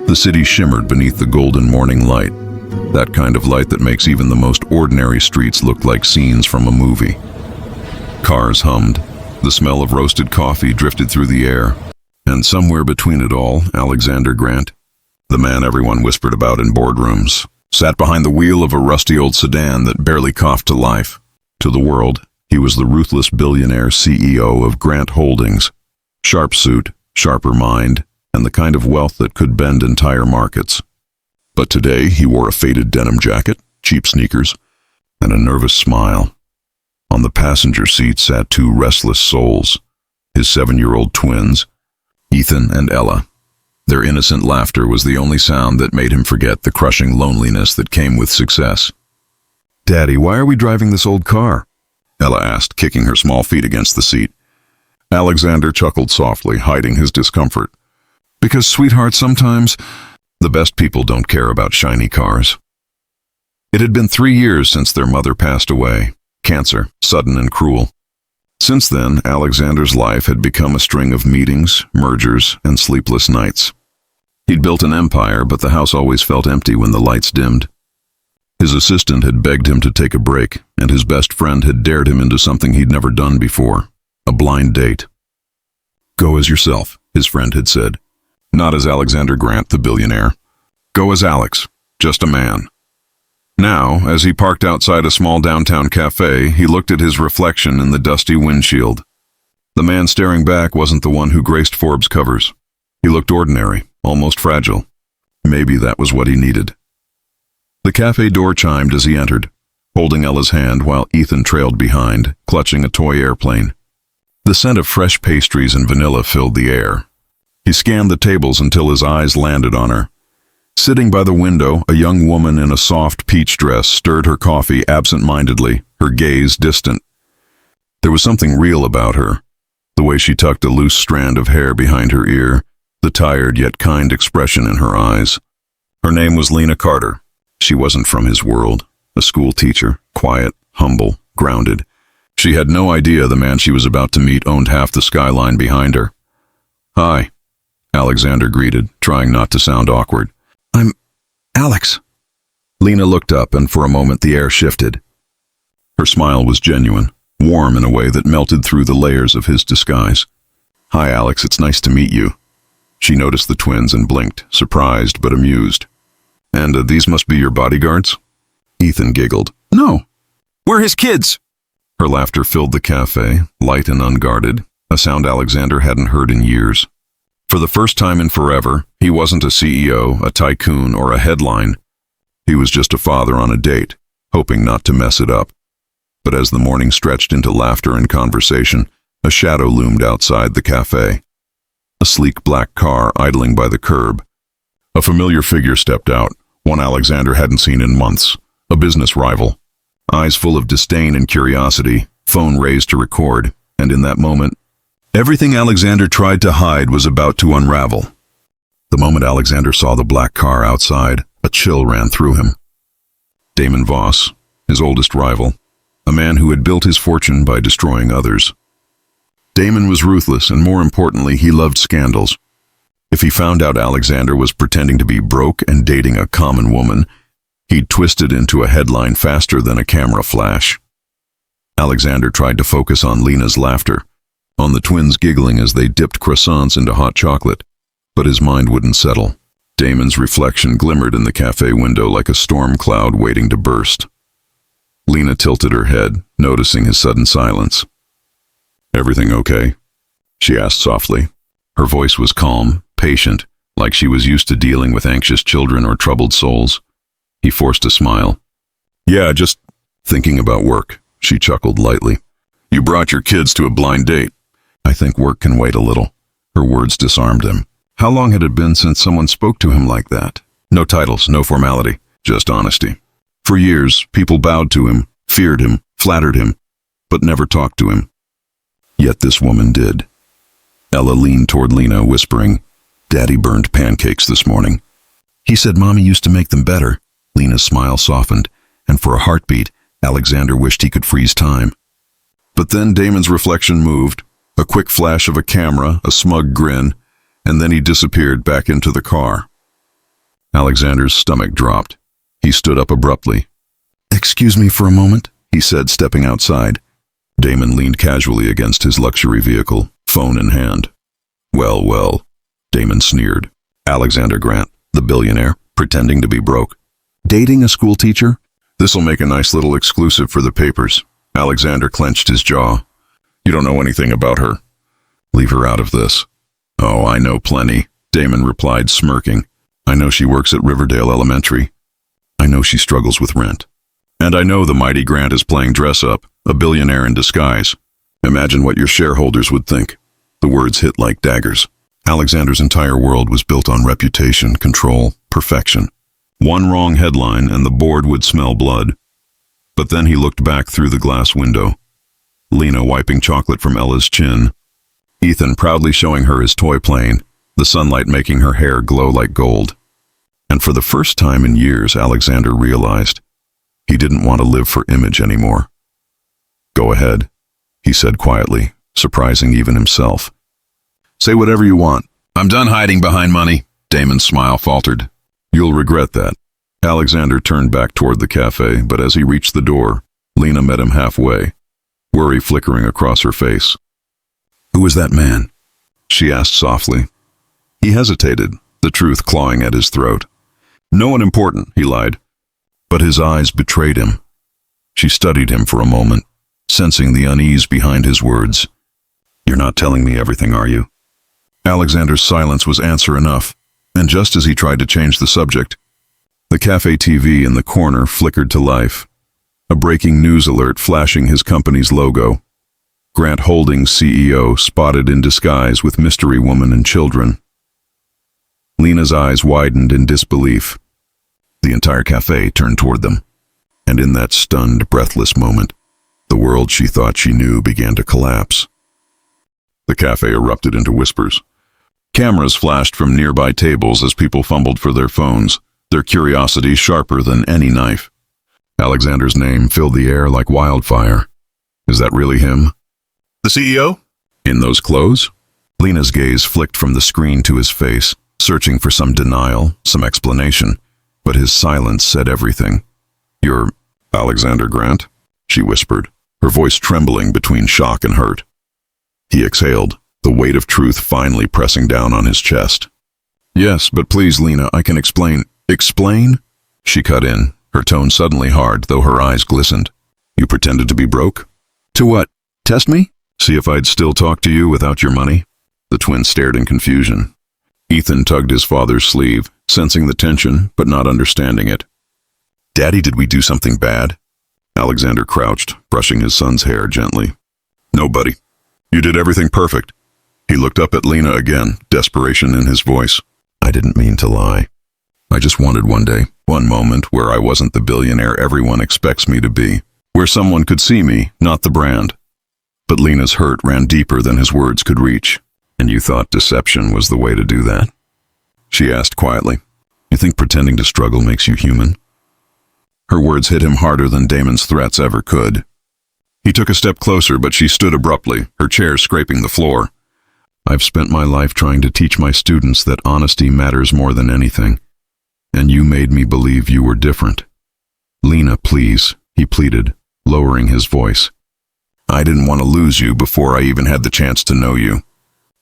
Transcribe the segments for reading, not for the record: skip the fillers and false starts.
The city shimmered beneath the golden morning light, that kind of light that makes even the most ordinary streets look like scenes from a movie. Cars hummed, the smell of roasted coffee drifted through the air, and somewhere between it all, Alexander Grant, the man everyone whispered about in boardrooms, sat behind the wheel of a rusty old sedan that barely coughed to life. To the world, he was the ruthless billionaire CEO of Grant Holdings. Sharp suit, sharper mind, and the kind of wealth that could bend entire markets. But today he wore a faded denim jacket, cheap sneakers, and a nervous smile. On the passenger seat sat two restless souls, his 7-year-old twins, Ethan and Ella. Their innocent laughter was the only sound that made him forget the crushing loneliness that came with success. "Daddy, why are we driving this old car?" Ella asked, kicking her small feet against the seat. Alexander chuckled softly, hiding his discomfort. "Because, sweetheart, sometimes the best people don't care about shiny cars." It had been 3 years since their mother passed away, cancer, sudden and cruel. Since then, Alexander's life had become a string of meetings, mergers, and sleepless nights. He'd built an empire, but the house always felt empty when the lights dimmed. His assistant had begged him to take a break, and his best friend had dared him into something he'd never done before, a blind date. "Go as yourself," his friend had said. Not as Alexander Grant, the billionaire. Go as Alex, just a man. Now, as he parked outside a small downtown cafe, he looked at his reflection in the dusty windshield. The man staring back wasn't the one who graced Forbes covers. He looked ordinary, almost fragile. Maybe that was what he needed. The cafe door chimed as he entered, holding Ella's hand while Ethan trailed behind, clutching a toy airplane. The scent of fresh pastries and vanilla filled the air. He scanned the tables until his eyes landed on her. Sitting by the window, a young woman in a soft peach dress stirred her coffee absent-mindedly, her gaze distant. There was something real about her, the way she tucked a loose strand of hair behind her ear, the tired yet kind expression in her eyes. Her name was Lena Carter. She wasn't from his world, a school teacher, quiet, humble, grounded. She had no idea the man she was about to meet owned half the skyline behind her. "Hi," Alexander greeted, trying not to sound awkward. "I'm Alex." Lena looked up, and for a moment the air shifted. Her smile was genuine, warm in a way that melted through the layers of his disguise. "Hi, Alex, it's nice to meet you." She noticed the twins and blinked, surprised but amused. "And these must be your bodyguards?" Ethan giggled. "No, we're his kids." Her laughter filled the cafe, light and unguarded, a sound Alexander hadn't heard in years. For the first time in forever, he wasn't a CEO, a tycoon, or a headline. He was just a father on a date, hoping not to mess it up. But as the morning stretched into laughter and conversation, a shadow loomed outside the cafe. A sleek black car idling by the curb. A familiar figure stepped out, one Alexander hadn't seen in months, a business rival. Eyes full of disdain and curiosity, phone raised to record, and in that moment, everything Alexander tried to hide was about to unravel. The moment Alexander saw the black car outside, a chill ran through him. Damon Voss, his oldest rival, a man who had built his fortune by destroying others. Damon was ruthless, and more importantly, he loved scandals. If he found out Alexander was pretending to be broke and dating a common woman, he'd twist it into a headline faster than a camera flash. Alexander tried to focus on Lena's laughter, on the twins giggling as they dipped croissants into hot chocolate, but his mind wouldn't settle. Damon's reflection glimmered in the cafe window like a storm cloud waiting to burst. Lena tilted her head, noticing his sudden silence. "Everything okay?" she asked softly. Her voice was calm, patient, like she was used to dealing with anxious children or troubled souls. He forced a smile. "Yeah, just thinking about work," she chuckled lightly. "You brought your kids to a blind date." "I think work can wait a little." Her words disarmed him. How long had it been since someone spoke to him like that? No titles, no formality, just honesty. For years, people bowed to him, feared him, flattered him, but never talked to him. Yet this woman did. Ella leaned toward Lena, whispering, "Daddy burned pancakes this morning." "He said Mommy used to make them better." Lena's smile softened, and for a heartbeat, Alexander wished he could freeze time. But then Damon's reflection moved, a quick flash of a camera, a smug grin, and then he disappeared back into the car. Alexander's stomach dropped. He stood up abruptly. "Excuse me for a moment," he said, stepping outside. Damon leaned casually against his luxury vehicle, phone in hand. "Well, well," Damon sneered. "Alexander Grant, the billionaire, pretending to be broke. Dating a school teacher? This'll make a nice little exclusive for the papers." Alexander clenched his jaw. "You don't know anything about her. Leave her out of this." "Oh, I know plenty," Damon replied, smirking. "I know she works at Riverdale Elementary. I know she struggles with rent. And I know the mighty Grant is playing dress-up, a billionaire in disguise. Imagine what your shareholders would think." The words hit like daggers. Alexander's entire world was built on reputation, control, perfection. One wrong headline and the board would smell blood. But then he looked back through the glass window. Lena wiping chocolate from Ella's chin. Ethan proudly showing her his toy plane, the sunlight making her hair glow like gold. And for the first time in years, Alexander realized he didn't want to live for image anymore. "Go ahead," he said quietly, surprising even himself. "Say whatever you want. I'm done hiding behind money." Damon's smile faltered. "You'll regret that." Alexander turned back toward the cafe, but as he reached the door, Lena met him halfway, worry flickering across her face. "Who is that man?" she asked softly. He hesitated, the truth clawing at his throat. "No one important," he lied. But his eyes betrayed him. She studied him for a moment, sensing the unease behind his words. "You're not telling me everything, are you?" Alexander's silence was answer enough, and just as he tried to change the subject, the cafe TV in the corner flickered to life. A breaking news alert flashing his company's logo. Grant Holdings CEO spotted in disguise with mystery woman and children. Lena's eyes widened in disbelief. The entire cafe turned toward them, and in that stunned, breathless moment, the world she thought she knew began to collapse. The cafe erupted into whispers. Cameras flashed from nearby tables as people fumbled for their phones, their curiosity sharper than any knife. Alexander's name filled the air like wildfire. Is that really him? The CEO? In those clothes? Lena's gaze flicked from the screen to his face, searching for some denial, some explanation, but his silence said everything. "You're Alexander Grant?" she whispered, her voice trembling between shock and hurt. He exhaled, the weight of truth finally pressing down on his chest. "Yes, but please, Lena, I can explain." "Explain?" She cut in, her tone suddenly hard, though her eyes glistened. "You pretended to be broke? To what? Test me? See if I'd still talk to you without your money?" The twins stared in confusion. Ethan tugged his father's sleeve, sensing the tension, but not understanding it. "Daddy, did we do something bad?" Alexander crouched, brushing his son's hair gently. "No, buddy. You did everything perfect." He looked up at Lena again, desperation in his voice. "I didn't mean to lie. I just wanted one day, one moment where I wasn't the billionaire everyone expects me to be, where someone could see me, not the brand." But Lena's hurt ran deeper than his words could reach. "And you thought deception was the way to do that?" She asked quietly. "You think pretending to struggle makes you human?" Her words hit him harder than Damon's threats ever could. He took a step closer, but she stood abruptly, her chair scraping the floor. "I've spent my life trying to teach my students that honesty matters more than anything. And you made me believe you were different. Lena, please," he pleaded, lowering his voice. "I didn't want to lose you before I even had the chance to know you.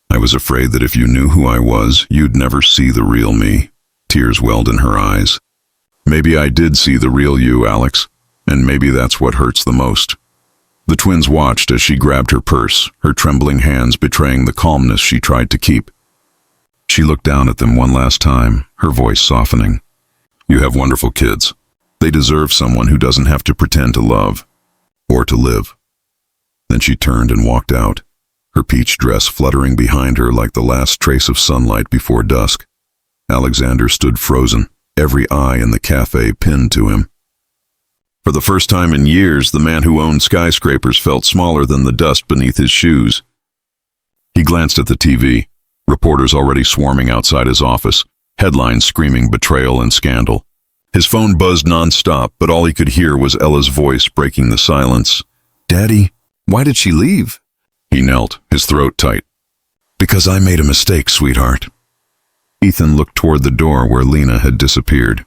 I was afraid that if you knew who I was, you'd never see the real me." Tears welled in her eyes. "Maybe I did see the real you, Alex, and maybe that's what hurts the most." The twins watched as she grabbed her purse, her trembling hands betraying the calmness she tried to keep. She looked down at them one last time, her voice softening. "You have wonderful kids. They deserve someone who doesn't have to pretend to love, or to live." Then she turned and walked out, her peach dress fluttering behind her like the last trace of sunlight before dusk. Alexander stood frozen, every eye in the cafe pinned to him. For the first time in years, the man who owned skyscrapers felt smaller than the dust beneath his shoes. He glanced at the TV, reporters already swarming outside his office, headlines screaming betrayal and scandal. His phone buzzed nonstop, but all he could hear was Ella's voice breaking the silence. "Daddy, why did she leave?" He knelt, his throat tight. "Because I made a mistake, sweetheart." Ethan looked toward the door where Lena had disappeared.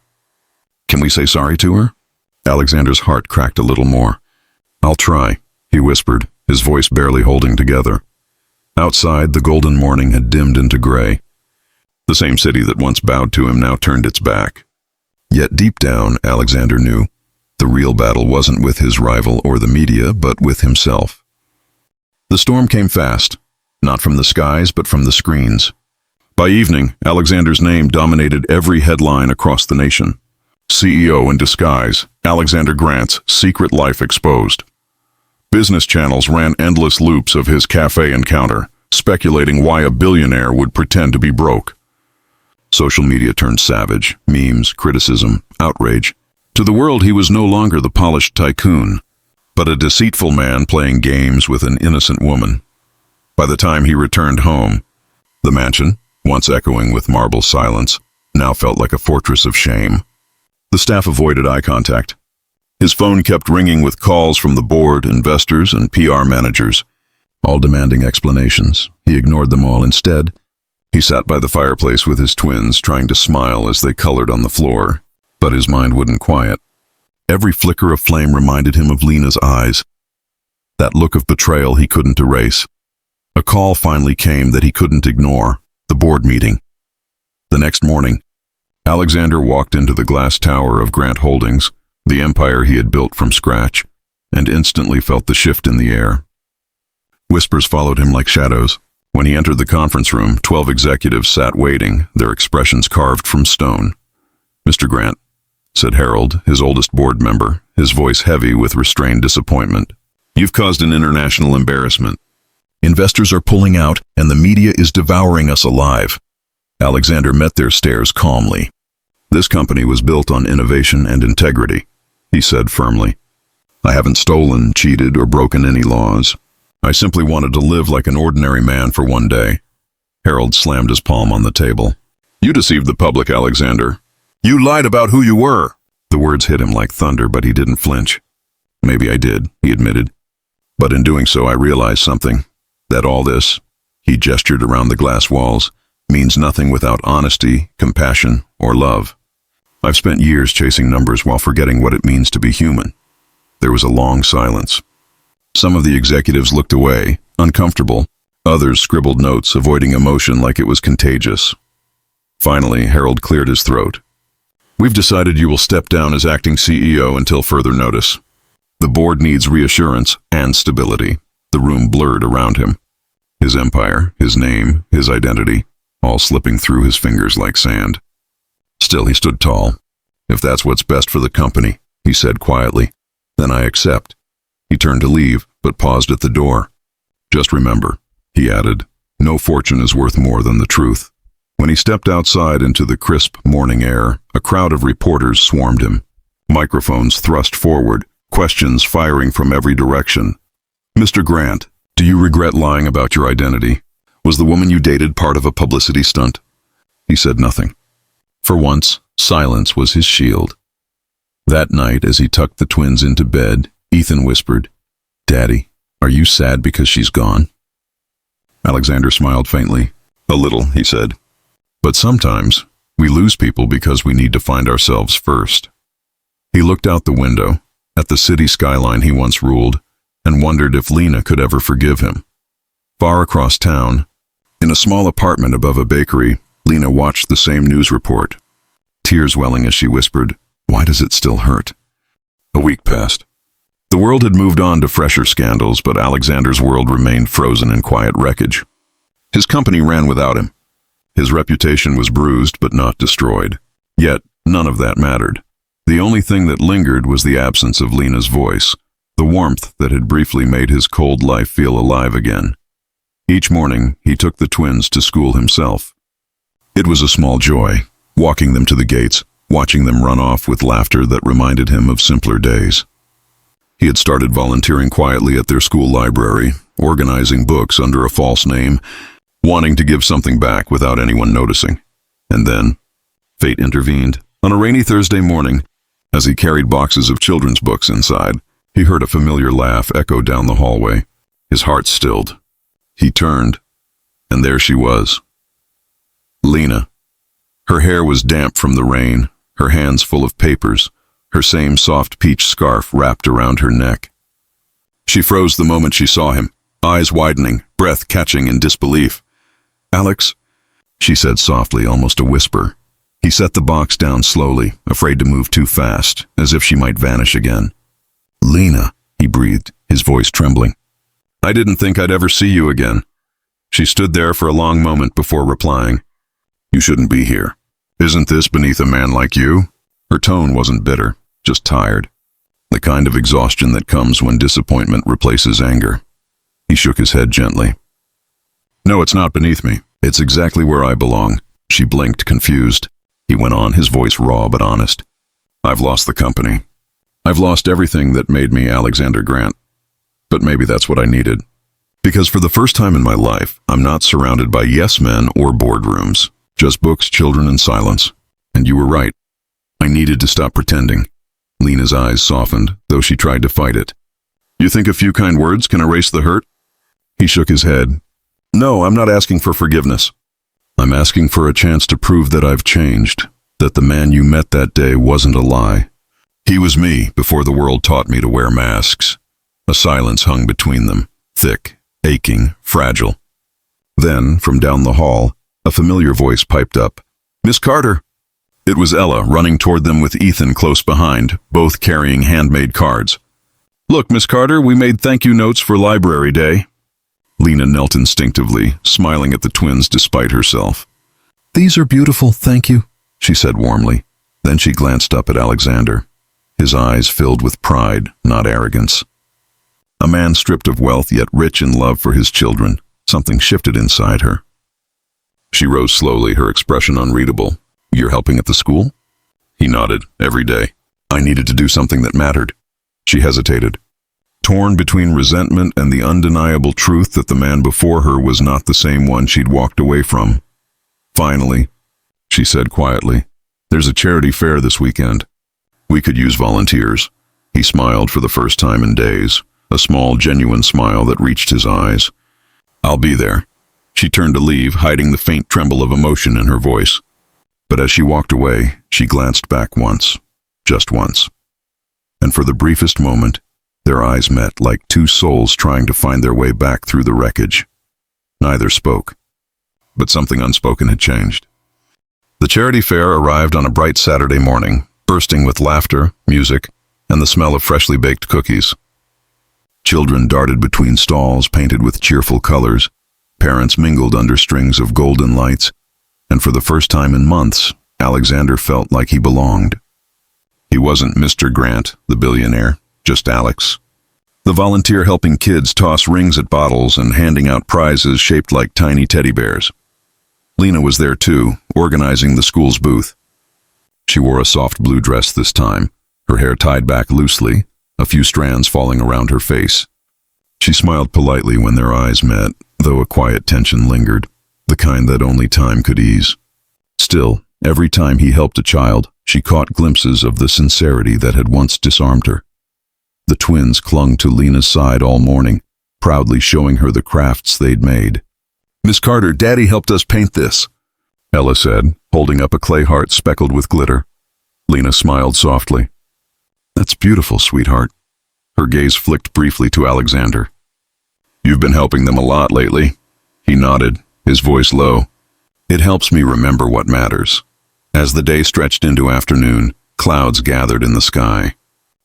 "Can we say sorry to her?" Alexander's heart cracked a little more. "I'll try," he whispered, his voice barely holding together. Outside, the golden morning had dimmed into gray. The same city that once bowed to him now turned its back. Yet deep down, Alexander knew the real battle wasn't with his rival or the media, but with himself. The storm came fast, not from the skies, but from the screens. By evening, Alexander's name dominated every headline across the nation. CEO in disguise, Alexander Grant's secret life exposed. Business channels ran endless loops of his cafe encounter, speculating why a billionaire would pretend to be broke. Social media turned savage, memes, criticism, outrage. To the world, he was no longer the polished tycoon, but a deceitful man playing games with an innocent woman. By the time he returned home, the mansion, once echoing with marble silence, now felt like a fortress of shame. The staff avoided eye contact. His phone kept ringing with calls from the board, investors, and PR managers, all demanding explanations. He ignored them all instead. He sat by the fireplace with his twins, trying to smile as they colored on the floor, but his mind wouldn't quiet. Every flicker of flame reminded him of Lena's eyes, that look of betrayal he couldn't erase. A call finally came that he couldn't ignore, the board meeting. The next morning, Alexander walked into the glass tower of Grant Holdings, the empire he had built from scratch, and instantly felt the shift in the air. Whispers followed him like shadows. When he entered the conference room, 12 executives sat waiting, their expressions carved from stone. "Mr. Grant," said Harold, his oldest board member, his voice heavy with restrained disappointment, "you've caused an international embarrassment. Investors are pulling out, and the media is devouring us alive." Alexander met their stares calmly. "This company was built on innovation and integrity," he said firmly. "I haven't stolen, cheated, or broken any laws. I simply wanted to live like an ordinary man for one day." Harold slammed his palm on the table. "You deceived the public, Alexander. You lied about who you were." The words hit him like thunder, but he didn't flinch. "Maybe I did," he admitted. "But in doing so, I realized something. That all this," he gestured around the glass walls, "means nothing without honesty, compassion, or love. I've spent years chasing numbers while forgetting what it means to be human." There was a long silence. Some of the executives looked away, uncomfortable. Others scribbled notes, avoiding emotion like it was contagious. Finally, Harold cleared his throat. "We've decided you will step down as acting CEO until further notice. The board needs reassurance and stability." The room blurred around him. His empire, his name, his identity, all slipping through his fingers like sand. Still, he stood tall. "If that's what's best for the company," he said quietly, "then I accept." He turned to leave, but paused at the door. "Just remember," he added, "no fortune is worth more than the truth." When he stepped outside into the crisp morning air, a crowd of reporters swarmed him. Microphones thrust forward, questions firing from every direction. "Mr. Grant, do you regret lying about your identity? Was the woman you dated part of a publicity stunt?" He said nothing. For once, silence was his shield. That night, as he tucked the twins into bed, Ethan whispered, "Daddy, are you sad because she's gone?" Alexander smiled faintly. "A little," he said. "But sometimes we lose people because we need to find ourselves first." He looked out the window, at the city skyline he once ruled, and wondered if Lena could ever forgive him. Far across town, in a small apartment above a bakery, Lena watched the same news report, tears welling as she whispered, "Why does it still hurt?" A week passed. The world had moved on to fresher scandals, but Alexander's world remained frozen in quiet wreckage. His company ran without him. His reputation was bruised but not destroyed. Yet, none of that mattered. The only thing that lingered was the absence of Lena's voice, the warmth that had briefly made his cold life feel alive again. Each morning, he took the twins to school himself. It was a small joy, walking them to the gates, watching them run off with laughter that reminded him of simpler days. He had started volunteering quietly at their school library, organizing books under a false name, wanting to give something back without anyone noticing. And then, fate intervened. On a rainy Thursday morning, as he carried boxes of children's books inside, he heard a familiar laugh echo down the hallway. His heart stilled. He turned, and there she was. Lena, Her hair was damp from the rain, her hands full of papers, her same soft peach scarf wrapped around her neck. She froze the moment she saw him, eyes widening, breath catching in disbelief. "Alex," she said softly, almost a whisper. He set the box down slowly, afraid to move too fast, as if she might vanish again. "Lena," he breathed, his voice trembling. "I didn't think I'd ever see you again." She stood there for a long moment before replying. "You shouldn't be here. Isn't this beneath a man like you?" Her tone wasn't bitter, just tired. The kind of exhaustion that comes when disappointment replaces anger. He shook his head gently. "No, it's not beneath me. It's exactly where I belong." She blinked, confused. He went on, his voice raw but honest. "I've lost the company. I've lost everything that made me Alexander Grant. But maybe that's what I needed. Because for the first time in my life, I'm not surrounded by yes men or boardrooms. Just books, children, and silence. And you were right. I needed to stop pretending." Lena's eyes softened, though she tried to fight it. "You think a few kind words can erase the hurt?" He shook his head. "No, I'm not asking for forgiveness. I'm asking for a chance to prove that I've changed, that the man you met that day wasn't a lie. He was me before the world taught me to wear masks." A silence hung between them, thick, aching, fragile. Then, from down the hall, a familiar voice piped up. "Miss Carter." It was Ella, running toward them with Ethan close behind, both carrying handmade cards. "Look, Miss Carter, we made thank you notes for Library Day." Lena knelt instinctively, smiling at the twins despite herself. "These are beautiful, thank you," she said warmly. Then she glanced up at Alexander, his eyes filled with pride, not arrogance. A man stripped of wealth yet rich in love for his children. Something shifted inside her. She rose slowly, her expression unreadable. "You're helping at the school?" He nodded. "Every day. I needed to do something that mattered." She hesitated, torn between resentment and the undeniable truth that the man before her was not the same one she'd walked away from. "Finally," she said quietly, "there's a charity fair this weekend. We could use volunteers." He smiled for the first time in days, a small, genuine smile that reached his eyes. "I'll be there." She turned to leave, hiding the faint tremble of emotion in her voice. But as she walked away, she glanced back once, just once. And for the briefest moment, their eyes met like two souls trying to find their way back through the wreckage. Neither spoke, but something unspoken had changed. The charity fair arrived on a bright Saturday morning, bursting with laughter, music, and the smell of freshly baked cookies. Children darted between stalls painted with cheerful colors. Parents mingled under strings of golden lights, and for the first time in months, Alexander felt like he belonged. He wasn't Mr. Grant, the billionaire, just Alex. The volunteer helping kids toss rings at bottles and handing out prizes shaped like tiny teddy bears. Lena was there too, organizing the school's booth. She wore a soft blue dress this time, her hair tied back loosely, a few strands falling around her face. She smiled politely when their eyes met, though a quiet tension lingered, the kind that only time could ease. Still, every time he helped a child, she caught glimpses of the sincerity that had once disarmed her. The twins clung to Lena's side all morning, proudly showing her the crafts they'd made. "Miss Carter, Daddy helped us paint this," Ella said, holding up a clay heart speckled with glitter. Lena smiled softly. "That's beautiful, sweetheart." Her gaze flicked briefly to Alexander. "You've been helping them a lot lately." He nodded, his voice low. "It helps me remember what matters." As the day stretched into afternoon, clouds gathered in the sky.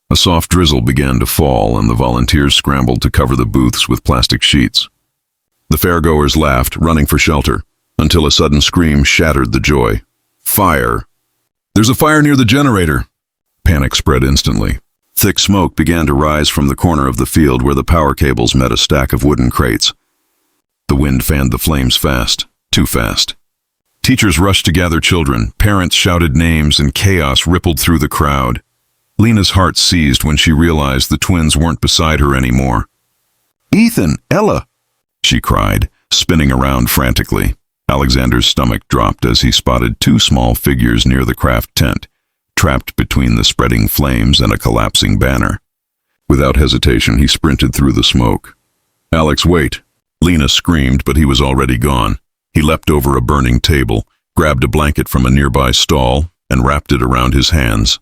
A soft drizzle began to fall, and the volunteers scrambled to cover the booths with plastic sheets. The fairgoers laughed, running for shelter, until a sudden scream shattered the joy. "Fire! There's a fire near the generator!" Panic spread instantly. Thick smoke began to rise from the corner of the field where the power cables met a stack of wooden crates. The wind fanned the flames fast, too fast. Teachers rushed to gather children, parents shouted names, and chaos rippled through the crowd. Lena's heart seized when she realized the twins weren't beside her anymore. "Ethan! Ella!" she cried, spinning around frantically. Alexander's stomach dropped as he spotted two small figures near the craft tent, trapped between the spreading flames and a collapsing banner. Without hesitation, he sprinted through the smoke. "Alex, wait!" Lena screamed, but he was already gone. He leapt over a burning table, grabbed a blanket from a nearby stall, and wrapped it around his hands.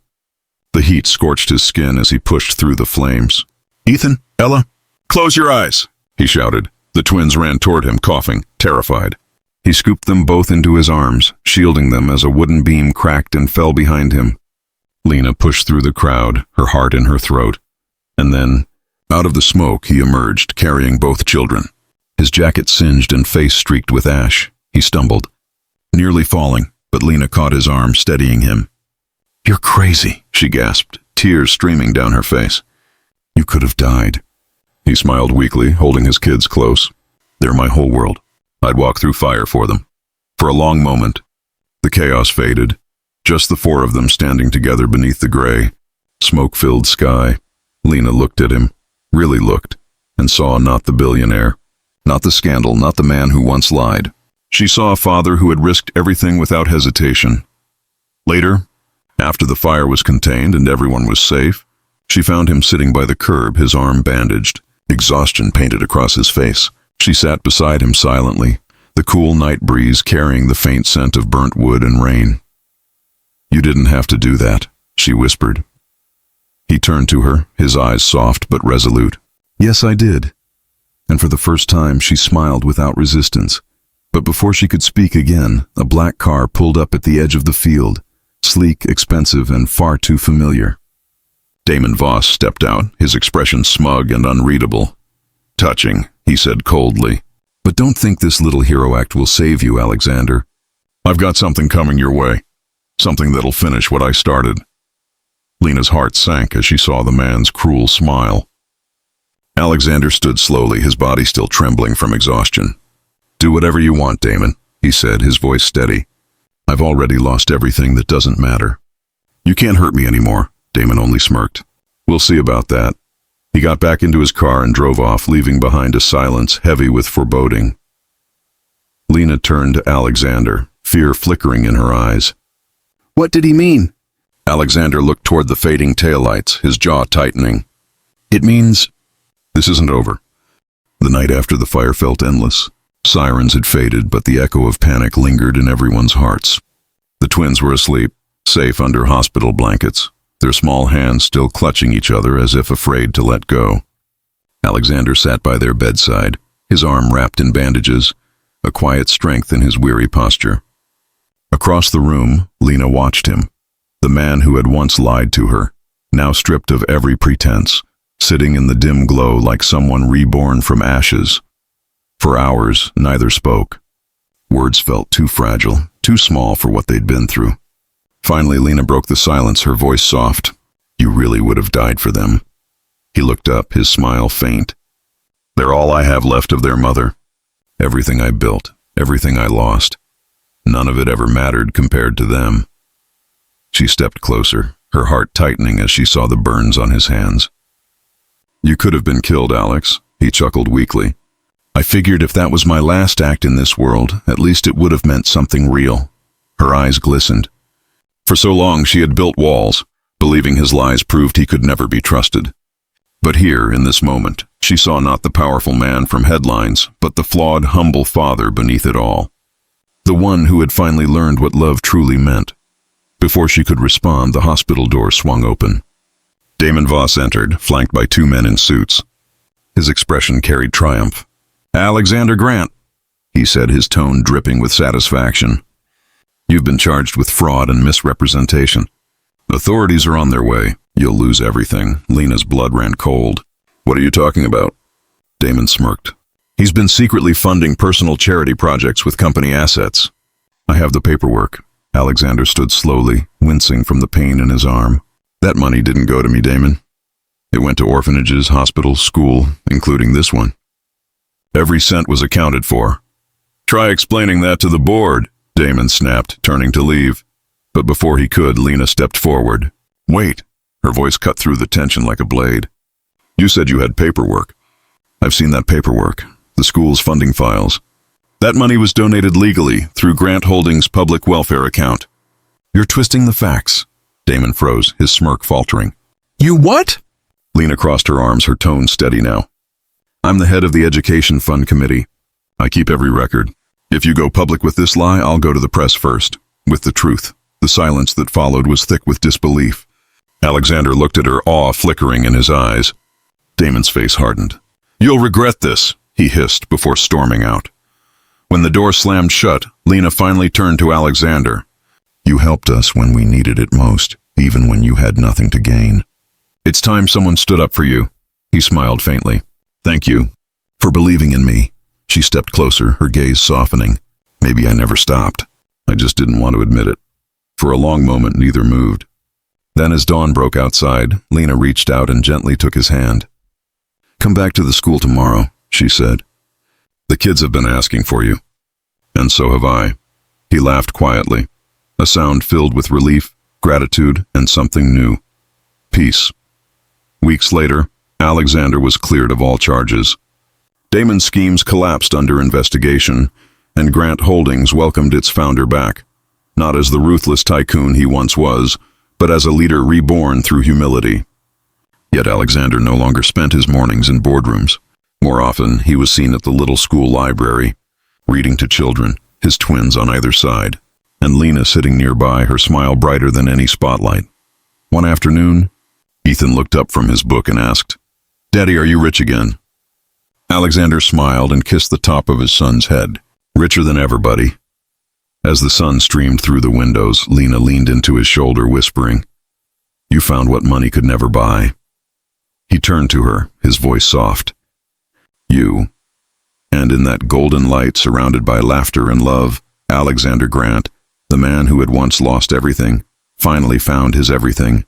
The heat scorched his skin as he pushed through the flames. "Ethan, Ella, close your eyes," he shouted. The twins ran toward him, coughing, terrified. He scooped them both into his arms, shielding them as a wooden beam cracked and fell behind him. Lena pushed through the crowd, her heart in her throat. And then, out of the smoke, he emerged, carrying both children. His jacket singed and face streaked with ash. He stumbled, nearly falling, but Lena caught his arm, steadying him. "You're crazy," she gasped, tears streaming down her face. "You could have died." He smiled weakly, holding his kids close. "They're my whole world. I'd walk through fire for them." For a long moment, the chaos faded, just the four of them standing together beneath the gray, smoke-filled sky. Lena looked at him, really looked, and saw not the billionaire, not the scandal, not the man who once lied. She saw a father who had risked everything without hesitation. Later, after the fire was contained and everyone was safe, she found him sitting by the curb, his arm bandaged, exhaustion painted across his face. She sat beside him silently, the cool night breeze carrying the faint scent of burnt wood and rain. "You didn't have to do that," she whispered. He turned to her, his eyes soft but resolute. "Yes, I did." And for the first time she smiled without resistance. But before she could speak again, a black car pulled up at the edge of the field, sleek, expensive, and far too familiar. Damon Voss stepped out, his expression smug and unreadable. "Touching," he said coldly. "But don't think this little hero act will save you, Alexander. I've got something coming your way. Something that'll finish what I started." Lena's heart sank as she saw the man's cruel smile. Alexander stood slowly, his body still trembling from exhaustion. "Do whatever you want, Damon," he said, his voice steady. "I've already lost everything that doesn't matter." "You can't hurt me anymore," Damon only smirked. "We'll see about that." He got back into his car and drove off, leaving behind a silence heavy with foreboding. Lena turned to Alexander, fear flickering in her eyes. "What did he mean?" Alexander looked toward the fading taillights, his jaw tightening. "It means—" "This isn't over." The night after the fire felt endless. Sirens had faded, but the echo of panic lingered in everyone's hearts. The twins were asleep, safe under hospital blankets, their small hands still clutching each other as if afraid to let go. Alexander sat by their bedside, his arm wrapped in bandages, a quiet strength in his weary posture. Across the room, Lena watched him, the man who had once lied to her, now stripped of every pretense, sitting in the dim glow like someone reborn from ashes. For hours, neither spoke. Words felt too fragile, too small for what they'd been through. Finally, Lena broke the silence, her voice soft. "You really would have died for them." He looked up, his smile faint. "They're all I have left of their mother. Everything I built, everything I lost. None of it ever mattered compared to them." She stepped closer, her heart tightening as she saw the burns on his hands. "You could have been killed, Alex," he chuckled weakly. "I figured if that was my last act in this world, at least it would have meant something real." Her eyes glistened. For so long she had built walls, believing his lies proved he could never be trusted. But here, in this moment, she saw not the powerful man from headlines, but the flawed, humble father beneath it all. The one who had finally learned what love truly meant. Before she could respond, the hospital door swung open. Damon Voss entered, flanked by two men in suits. His expression carried triumph. "Alexander Grant," he said, his tone dripping with satisfaction. "You've been charged with fraud and misrepresentation. Authorities are on their way. You'll lose everything." Lena's blood ran cold. "What are you talking about?" Damon smirked. "He's been secretly funding personal charity projects with company assets." "I have the paperwork." Alexander stood slowly, wincing from the pain in his arm. "That money didn't go to me, Damon. It went to orphanages, hospitals, school, including this one. Every cent was accounted for." "Try explaining that to the board," Damon snapped, turning to leave. But before he could, Lena stepped forward. "Wait." Her voice cut through the tension like a blade. "You said you had paperwork." "I've seen that paperwork. The school's funding files. That money was donated legally through Grant Holdings' public welfare account." "You're twisting the facts." Damon froze, his smirk faltering. "You what?" Lena crossed her arms, her tone steady now. "I'm the head of the Education Fund Committee. I keep every record. If you go public with this lie, I'll go to the press first, with the truth. The silence that followed was thick with disbelief. Alexander looked at her, awe flickering in his eyes. Damon's face hardened. You'll regret this, he hissed before storming out. When the door slammed shut, Lena finally turned to Alexander. You helped us when we needed it most, even when you had nothing to gain. It's time someone stood up for you. He smiled faintly. Thank you for believing in me. She stepped closer, her gaze softening. Maybe I never stopped. I just didn't want to admit it. For a long moment, neither moved. Then as dawn broke outside, Lena reached out and gently took his hand. Come back to the school tomorrow, she said. The kids have been asking for you. And so have I. He laughed quietly, a sound filled with relief, gratitude, and something new. Peace. Weeks later, Alexander was cleared of all charges. Damon's schemes collapsed under investigation, and Grant Holdings welcomed its founder back, not as the ruthless tycoon he once was, but as a leader reborn through humility. Yet Alexander no longer spent his mornings in boardrooms. More often, he was seen at the little school library, reading to children, his twins on either side, and Lena sitting nearby, her smile brighter than any spotlight. One afternoon, Ethan looked up from his book and asked, Daddy, are you rich again? Alexander smiled and kissed the top of his son's head. Richer than ever, buddy. As the sun streamed through the windows, Lena leaned into his shoulder, whispering, You found what money could never buy. He turned to her, his voice soft. You. And in that golden light, surrounded by laughter and love, Alexander Grant, the man who had once lost everything, finally found his everything.